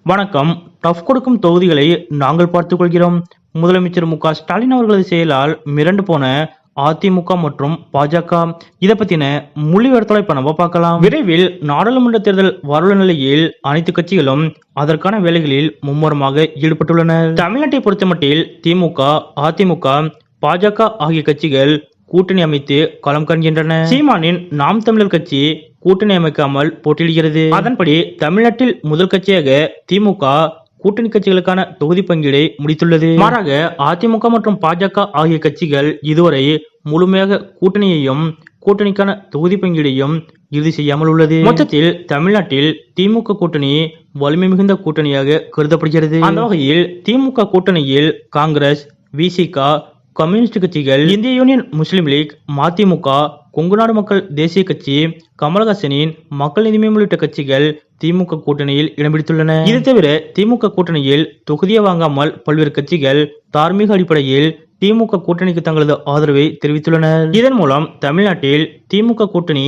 வணக்கம். டஃப் கொடுக்கும் தொகுதிகளை நாங்கள் பார்த்துக் கொள்கிறோம். முதலமைச்சர் மு க ஸ்டாலின் அவர்களது செயலால் மிரண்டு போன அதிமுக மற்றும் பாஜக, இதை பத்தின முழு விவரத்தை இப்ப நம்ம பார்க்கலாம். விரைவில் நாடாளுமன்ற தேர்தல் வரவுள்ள நிலையில் அனைத்து கட்சிகளும் அதற்கான வேலைகளில் மும்முரமாக ஈடுபட்டுள்ளனர். தமிழ்நாட்டை பொறுத்தமட்டில் திமுக, அதிமுக, பாஜக ஆகிய கட்சிகள் கூட்டணி அமைத்து களம் காண்கின்றன. சீமானின் நாம் தமிழர் கட்சி கூட்டணி அமைக்காமல் போட்டியிடுகிறது. அதன்படி தமிழ்நாட்டில் முதல் கட்சியாக திமுக கூட்டணி கட்சிகளுக்கான தொகுதி பங்கீடை முடித்துள்ளது. மாறாக அதிமுக மற்றும் பாஜக ஆகிய கட்சிகள் இதுவரை முழுமையாக கூட்டணியையும் கூட்டணிக்கான தொகுதி பங்கீடையும் இறுதி செய்யாமல் உள்ளது. மொத்தத்தில் தமிழ்நாட்டில் திமுக கூட்டணி வலிமை மிகுந்த கூட்டணியாக கருதப்படுகிறது. அந்த வகையில் திமுக கூட்டணியில் காங்கிரஸ், விசிக, கம்யூனிஸ்ட் கட்சிகள், இந்திய யூனியன் முஸ்லீம் லீக், மதிமுக, கொங்குநாடு மக்கள் தேசிய கட்சி, கமலஹாசனின் மக்கள் நீதி மய்யம் உள்ளிட்ட கட்சிகள் திமுக கூட்டணியில் இடம் பிடித்துள்ளன. இது தவிர திமுக கூட்டணியில் தொகுதியை வாங்காமல் பல்வேறு கட்சிகள் தார்மீக அடிப்படையில் திமுக கூட்டணிக்கு தங்களது ஆதரவை தெரிவித்துள்ளனர். இதன் மூலம் தமிழ்நாட்டில் திமுக கூட்டணி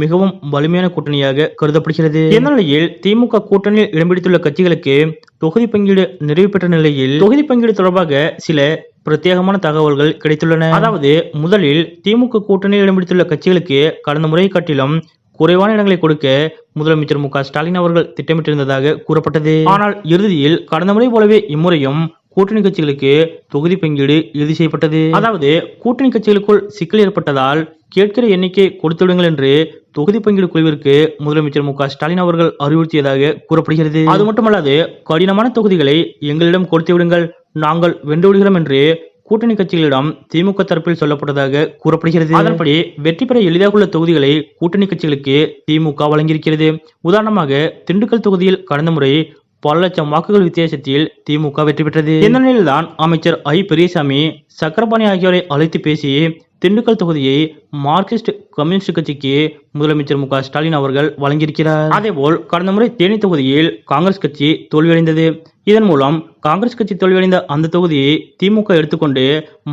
மிகவும் வலிமையான கூட்டணியாக கருதப்படுகிறது. இந்த நிலையில் திமுக கூட்டணியில் இடம் பிடித்துள்ள கட்சிகளுக்கு தொகுதி பங்கீடு நிறைவு பெற்ற நிலையில் தொகுதி பங்கீடு தொடர்பாக சில பிரத்யேகமான தகவல்கள் கிடைத்துள்ளன. அதாவது முதலில் திமுக கூட்டணியில் இடம் பிடித்துள்ள கட்சிகளுக்கு கடந்த முறையை காட்டிலும் குறைவான இடங்களை கொடுக்க முதலமைச்சர் மு க ஸ்டாலின் அவர்கள் திட்டமிட்டிருந்ததாக கூறப்பட்டது. ஆனால் இறுதியில் கடந்த முறை போலவே இம்முறையும் கூட்டணி கட்சிகளுக்கு தொகுதி பங்கீடு இறுதி செய்யப்பட்டது. அதாவது கூட்டணி கட்சிகளுக்குள் சிக்கல் ஏற்பட்டதால் கேட்கிற எண்ணிக்கை கொடுத்துவிடுங்கள் என்று தொகுதி பங்கீடு குழுவிற்கு முதலமைச்சர் மு க ஸ்டாலின் அவர்கள் அறிவுறுத்தியதாக கூறப்படுகிறது. அது மட்டுமல்லாது கடினமான தொகுதிகளை எங்களிடம் கொடுத்து விடுங்கள், நாங்கள் வென்று விடுகிறோம் என்று கூட்டணி கட்சிகளிடம் திமுக தரப்பில் சொல்லப்பட்டதாக கூறப்படுகிறது. அதன்படி வெற்றி பெற எளிதாக உள்ள தொகுதிகளை கூட்டணி கட்சிகளுக்கு திமுக வழங்கியிருக்கிறது. உதாரணமாக திண்டுக்கல் தொகுதியில் கடந்த முறை பல லட்சம் வாக்குகள் வித்தியாசத்தில் திமுக வெற்றி பெற்றது. இந்த நிலையில்தான் அமைச்சர் ஐ பெரியசாமி, சக்கரபாணி ஆகியோரை அழைத்து பேசி திண்டுக்கல் தொகுதியை மார்க்சிஸ்ட் கம்யூனிஸ்ட் கட்சிக்கு முதலமைச்சர் மு க ஸ்டாலின் அவர்கள் வழங்கியிருக்கிறார். அதேபோல் கடந்த முறை தேனி தொகுதியில் காங்கிரஸ் கட்சி தோல்வியடைந்தது. இதன் மூலம் காங்கிரஸ் கட்சி தோல்வியடைந்த அந்த தொகுதியை திமுக எடுத்துக்கொண்டு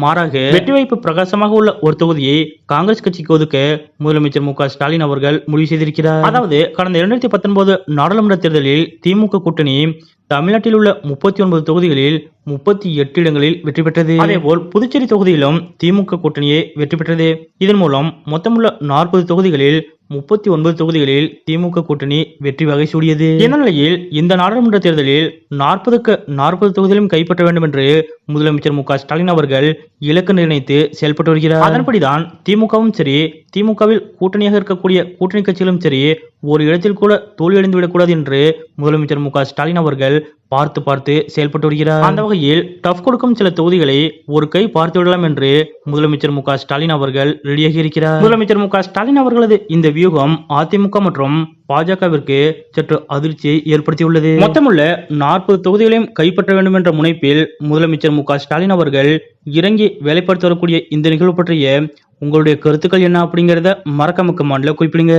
மாறாக வெற்றி வாய்ப்பு பிரகாசமாக உள்ள ஒரு தொகுதியை காங்கிரஸ் கட்சிக்கு ஒதுக்க முதலமைச்சர் மு க ஸ்டாலின் அவர்கள் முடிவு செய்திருக்கிறார். அதாவது கடந்த 2019 நாடாளுமன்ற தேர்தலில் திமுக கூட்டணி தமிழ்நாட்டில் உள்ள 39 தொகுதிகளில் 38 இடங்களில் வெற்றி பெற்றது. அதேபோல் புதுச்சேரி தொகுதியிலும் திமுக கூட்டணியை வெற்றி பெற்றது. இதன் மூலம் மொத்தமுள்ள 40 தொகுதிகளில் 39 தொகுதிகளில் திமுக கூட்டணி வெற்றி வகை சூடியது. இந்த நிலையில் இந்த நாடாளுமன்ற தேர்தலில் 40க்கு 40 தொகுதியிலும் கைப்பற்ற வேண்டும் என்று முதலமைச்சர் மு க ஸ்டாலின் அவர்கள் இலக்கு நிர்ணயித்து செயல்பட்டு வருகிறார். அதன்படிதான் திமுகவும் சரி, திமுகவில் கூட்டணியாக இருக்கக்கூடிய கூட்டணி கட்சிகளும் சரி, ஒரு இடத்தில் கூட தோல்வியடைந்து விடக்கூடாது என்று முதலமைச்சர் மு க ஸ்டாலின் அவர்கள் பார்த்து செயல்பட்டு வருகிறார். அந்த வகையில் டஃப் கொடுக்கும் சில தொகுதிகளை ஒரு கை பார்த்து விடலாம் என்று முதலமைச்சர் மு க ஸ்டாலின் அவர்கள் ரெடியாகி இருக்கிறார். முதலமைச்சர் மு க ஸ்டாலின் அவர்களது இந்த வியூகம் அதிமுக மற்றும் பாஜகவிற்கு சற்று அதிர்ச்சியை ஏற்படுத்தியுள்ளது. மொத்தமுள்ள 40 தொகுதிகளையும் கைப்பற்ற வேண்டும் என்ற முனைப்பில் முதலமைச்சர் மு க ஸ்டாலின் அவர்கள் இறங்கி வேலைப்படுத்த வரக்கூடிய இந்த நிகழ்வு பற்றிய உங்களுடைய கருத்துக்கள் என்ன அப்படிங்கறத மறக்காம கமெண்ட்ல குறிப்பிடுங்க.